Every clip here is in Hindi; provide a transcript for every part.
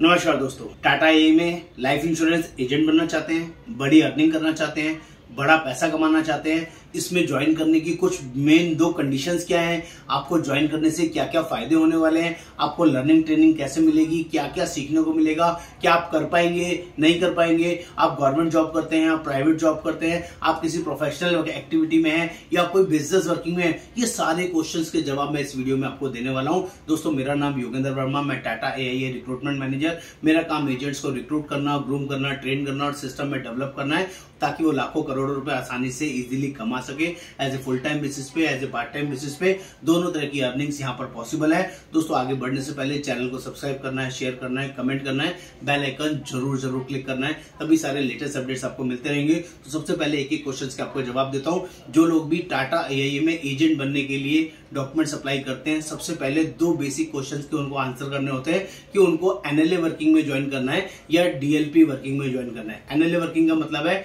नमस्कार दोस्तों, टाटा एआई में लाइफ इंश्योरेंस एजेंट बनना चाहते हैं, बड़ी अर्निंग करना चाहते हैं, बड़ा पैसा कमाना चाहते हैं। इसमें ज्वाइन करने की कुछ मेन दो कंडीशंस क्या हैं, आपको ज्वाइन करने से क्या क्या फायदे होने वाले हैं, आपको लर्निंग ट्रेनिंग कैसे मिलेगी, क्या क्या सीखने को मिलेगा, क्या आप कर पाएंगे नहीं कर पाएंगे, आप गवर्नमेंट जॉब करते हैं, आप प्राइवेट जॉब करते हैं, आप किसी प्रोफेशनल एक्टिविटी में हैं या कोई बिजनेस वर्किंग में है, ये सारे क्वेश्चंस के जवाब मैं इस वीडियो में आपको देने वाला हूं। दोस्तों, मेरा नाम योगेंद्र वर्मा, मैं टाटा एआई रिक्रूटमेंट मैनेजर। मेरा काम एजेंट्स को रिक्रूट करना, ग्रूम करना, ट्रेन करना और सिस्टम में डेवलप करना है ताकि वो लाखों करोड़ों रुपए आसानी से इजीली कमा सके। As a full time basis पे, as a part time basis पे, दोनों तरह की अर्निंग्स यहाँ पर पॉसिबल है। दोस्तों, आगे बढ़ने से पहले चैनल को सब्सक्राइब करना है, शेयर करना है, कमेंट करना है, बेल आइकन जरूर क्लिक करना है, तभी सारे लेटेस्ट अपडेट्स आपको मिलते रहेंगे। तो सबसे पहले एक क्वेश्चन के आपको जवाब देता हूँ। जो लोग भी टाटा एआई में एजेंट बनने के लिए डॉक्यूमेंट्स अप्लाई करते हैं, सबसे पहले दो बेसिक क्वेश्चंस के उनको आंसर करने होते हैं कि उनको एनएलए वर्किंग में ज्वाइन करना है या डीएलपी वर्किंग में ज्वाइन करना है। एनएलए वर्किंग का मतलब है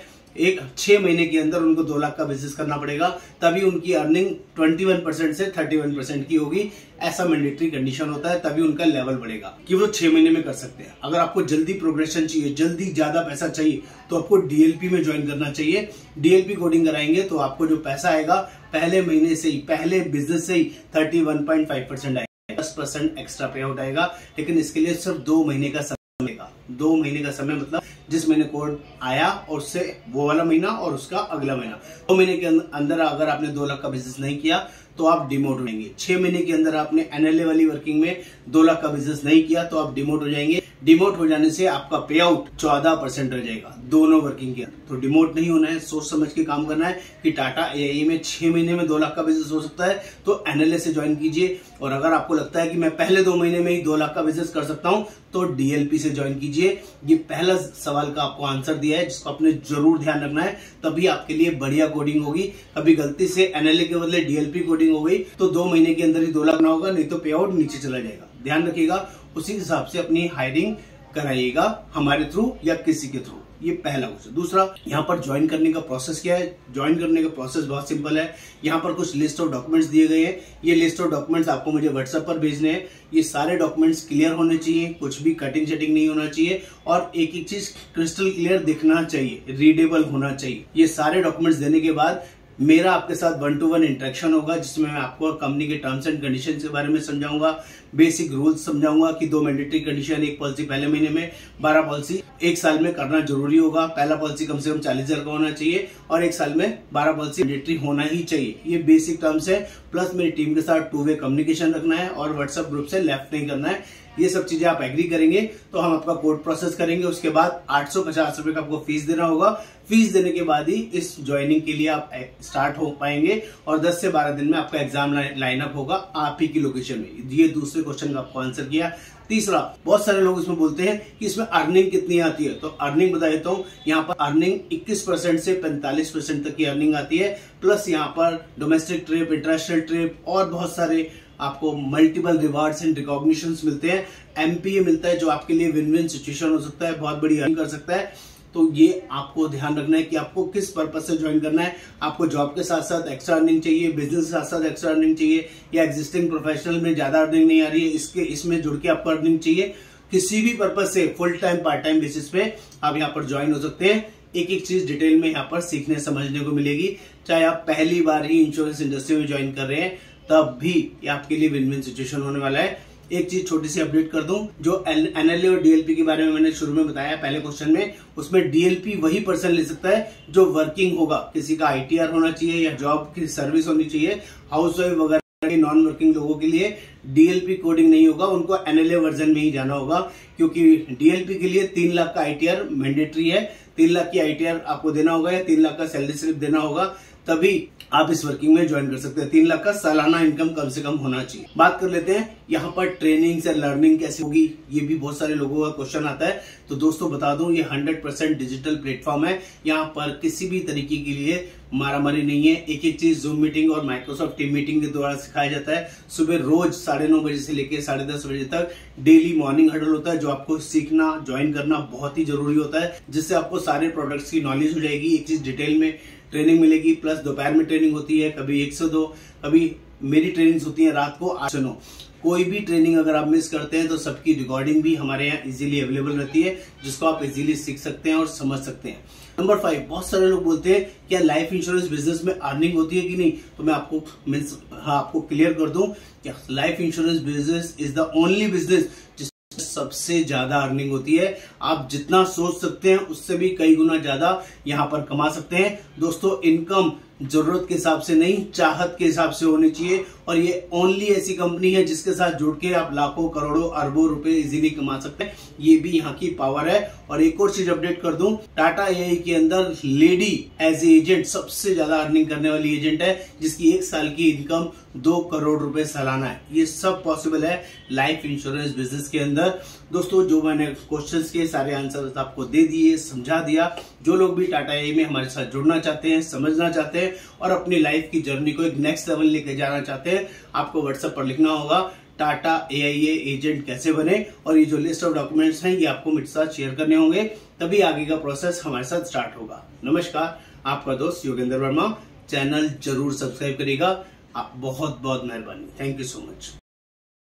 6 महीने के अंदर उनको 2 लाख का बिजनेस करना पड़ेगा, तभी उनकी अर्निंग 21% से 31% की होगी। ऐसा मैंडेटरी कंडीशन होता है, तभी उनका लेवल बढ़ेगा कि वो 6 महीने में कर सकते हैं। अगर आपको जल्दी प्रोग्रेशन चाहिए, जल्दी ज्यादा पैसा चाहिए, तो आपको डीएलपी में ज्वाइन करना चाहिए। डीएलपी कोडिंग कराएंगे तो आपको जो पैसा आएगा पहले महीने से ही, पहले बिजनेस से ही 31.5% आएगा, 10% एक्स्ट्रा पे आउट आएगा। लेकिन इसके लिए सिर्फ 2 महीने का समय लेगा। 2 महीने का समय मतलब जिस महीने कोड आया और उससे वो वाला महीना और उसका अगला महीना, 2 महीने के अंदर अगर आपने 2 लाख का बिजनेस नहीं किया तो आप डिमोट हो जाएंगे। 6 महीने के अंदर आपने एनएलए वाली वर्किंग में 2 लाख का बिजनेस नहीं किया तो आप डिमोट हो जाएंगे। डिमोट हो जाने से आपका पे आउट 14% रह जाएगा दोनों वर्किंग के। तो डिमोट नहीं होना है, सोच समझ के काम करना है कि टाटा एआई में 6 महीने में 2 लाख का बिजनेस हो सकता है तो एनएलए से ज्वाइन कीजिए। और अगर आपको लगता है कि मैं पहले 2 महीने में ही 2 लाख का बिजनेस कर सकता हूं तो डीएलपी से ज्वाइन कीजिए। ये पहला सवाल का आपको आंसर दिया है जिसको आपने जरूर ध्यान रखना है, तभी आपके लिए बढ़िया कोडिंग होगी। कभी गलती से एनएलए के बदले डीएलपी कोडिंग हो गई तो 2 महीने के अंदर ही 2 लाख ना होगा, नहीं तो पे आउट नीचे चला जाएगा। ध्यान रखिएगा, उसी हिसाब से अपनी हायरिंग कराइएगा, हमारे थ्रू या किसी के थ्रू। ये पहला क्वेश्चन। दूसरा, यहाँ पर ज्वाइन करने का प्रोसेस क्या है। ज्वाइन करने का प्रोसेस बहुत सिंपल है। यहाँ पर कुछ लिस्ट ऑफ डॉक्यूमेंट्स दिए गए हैं। ये लिस्ट ऑफ डॉक्यूमेंट्स आपको मुझे व्हाट्सएप पर भेजने हैं। ये सारे डॉक्यूमेंट्स क्लियर होने चाहिए, कुछ भी कटिंग शटिंग नहीं होना चाहिए और एक एक चीज क्रिस्टल क्लियर दिखना चाहिए, रीडेबल होना चाहिए। ये सारे डॉक्यूमेंट्स देने के बाद मेरा आपके साथ 1-to-1 इंटरेक्शन होगा जिसमें मैं आपको कंपनी के टर्म्स एंड कंडीशन के बारे में समझाऊंगा, बेसिक रूल्स समझाऊंगा कि 2 मैंडेटरी कंडीशन, 1 पॉलिसी पहले महीने में, 12 पॉलिसी 1 साल में करना जरूरी होगा। पहला पॉलिसी कम से कम 40,000 का होना चाहिए और 1 साल में 12 पॉलिसी मैंडेटरी होना ही चाहिए। ये बेसिक टर्म्स है। प्लस मेरी टीम के साथ 2-वे कम्युनिकेशन रखना है और व्हाट्सएप ग्रुप से लेफ्ट नहीं करना है। ये सब चीजें आप एग्री करेंगे तो हम आपका कोड प्रोसेस करेंगे। उसके बाद 850 रुपए का आपको फीस देना होगा। फीस देने के बाद ही इस ज्वाइनिंग के लिए आप स्टार्ट हो पाएंगे और 10 से 12 दिन में आपका एग्जाम लाइनअप होगा आप ही की लोकेशन में। ये दूसरे क्वेश्चन का आपको आंसर किया। तीसरा, बहुत सारे लोग इसमें बोलते हैं कि इसमें अर्निंग कितनी आती है, तो अर्निंग बता देता हूँ। यहाँ पर अर्निंग 21% से 45% तक की अर्निंग आती है। प्लस यहाँ पर डोमेस्टिक ट्रिप, इंटरनेशनल ट्रिप और बहुत सारे आपको मल्टीपल रिवार्ड्स एंड रिकॉग्निशंस मिलते हैं। एमपीए मिलता है जो आपके लिए विन विन सिचुएशन हो सकता है, बहुत बड़ी अर्निंग कर सकता है। तो ये आपको ध्यान रखना है कि आपको किस पर्पज से ज्वाइन करना है। आपको जॉब के साथ साथ एक्स्ट्रा अर्निंग चाहिए, बिजनेस के साथ साथ एक्स्ट्रा अर्निंग चाहिए, या एग्जिस्टिंग प्रोफेशनल में ज्यादा अर्निंग नहीं आ रही है, इसमें जुड़ के आपको अर्निंग चाहिए। किसी भी पर्पज से full time part time basis पे आप यहाँ पर ज्वाइन हो सकते हैं। एक एक चीज डिटेल में यहाँ पर सीखने समझने को मिलेगी। चाहे आप पहली बार ही इंश्योरेंस इंडस्ट्री में ज्वाइन कर रहे हैं तब भी ये आपके लिए विन विन सिचुएशन होने वाला है। एक चीज छोटी सी अपडेट कर दूं, जो एनएलए और डीएलपी के बारे में मैंने शुरू में बताया पहले क्वेश्चन में, उसमें डीएलपी वही पर्सन ले सकता है जो वर्किंग होगा। किसी का आईटीआर होना चाहिए या जॉब की सर्विस होनी चाहिए। हाउसवाइफ वगैरह नॉन वर्किंग लोगों के लिए डीएलपी कोडिंग नहीं होगा, उनको एनएलए वर्जन में ही जाना होगा। क्योंकि डीएलपी के लिए 3 लाख का आईटीआर मैंडेटरी है। 3 लाख की आईटीआर आपको देना होगा या 3 लाख का सैलरी स्लिप देना होगा, तभी आप इस वर्किंग में ज्वाइन कर सकते हैं। 3 लाख का सालाना इनकम कम से कम होना चाहिए। बात कर लेते हैं यहाँ पर ट्रेनिंग से लर्निंग कैसे होगी, ये भी बहुत सारे लोगों का क्वेश्चन आता है। तो दोस्तों बता दूं, ये 100% डिजिटल प्लेटफॉर्म है। यहाँ पर किसी भी तरीके के लिए मारामारी नहीं है। एक एक चीज जूम मीटिंग और माइक्रोसॉफ्ट टीम मीटिंग के द्वारा सिखाया जाता है। सुबह रोज 9:30 बजे से लेकर 10:30 बजे तक डेली मॉर्निंग हडल होता है, जो आपको सीखना, ज्वाइन करना बहुत ही जरूरी होता है, जिससे आपको सारे प्रोडक्ट्स की नॉलेज हो जाएगी। एक चीज डिटेल में ट्रेनिंग मिलेगी। प्लस दोपहर में ट्रेनिंग होती है, कभी 1 से 2, कभी मेरी ट्रेनिंग्स होती है रात को 8 से 9। कोई भी ट्रेनिंग अगर आप मिस करते हैं तो सबकी रिकॉर्डिंग भी हमारे यहाँ इजीली अवेलेबल रहती है, जिसको आप इजीली सीख सकते हैं और समझ सकते हैं। नंबर 5, बहुत सारे लोग बोलते हैं क्या लाइफ इंश्योरेंस बिजनेस में अर्निंग होती है कि नहीं, तो मैं आपको क्लियर कर दूं कि life insurance business is the only business जिसमें सबसे ज्यादा अर्निंग होती है। आप जितना सोच सकते हैं उससे भी कई गुना ज्यादा यहाँ पर कमा सकते हैं। दोस्तों, इनकम जरूरत के हिसाब से नहीं, चाहत के हिसाब से होनी चाहिए, और ये ओनली ऐसी कंपनी है जिसके साथ जुड़ के आप लाखों करोड़ों अरबों रुपए इजीली कमा सकते हैं। ये भी यहाँ की पावर है। और एक और चीज अपडेट कर दूं, टाटा एआई के अंदर लेडी एज एजेंट सबसे ज्यादा अर्निंग करने वाली एजेंट है, जिसकी 1 साल की इनकम 2 करोड़ रुपए सालाना है। ये सब पॉसिबल है लाइफ इंश्योरेंस बिजनेस के अंदर। दोस्तों, जो मैंने क्वेश्चंस के सारे आंसर आपको दे दिए, समझा दिया। जो लोग भी टाटा एआई में हमारे साथ जुड़ना चाहते हैं, समझना चाहते हैं और अपनी लाइफ की जर्नी को एक नेक्स्ट लेवल लेके जाना चाहते हैं, आपको व्हाट्सएप पर लिखना होगा टाटा एआईए एजेंट कैसे बने, और ये जो लिस्ट ऑफ डॉक्यूमेंट्स हैं ये आपको मेरे साथ शेयर करने होंगे, तभी आगे का प्रोसेस हमारे साथ स्टार्ट होगा। नमस्कार, आपका दोस्त योगेंद्र वर्मा। चैनल जरूर सब्सक्राइब करिएगा। आप बहुत बहुत मेहरबानी। Thank you so much.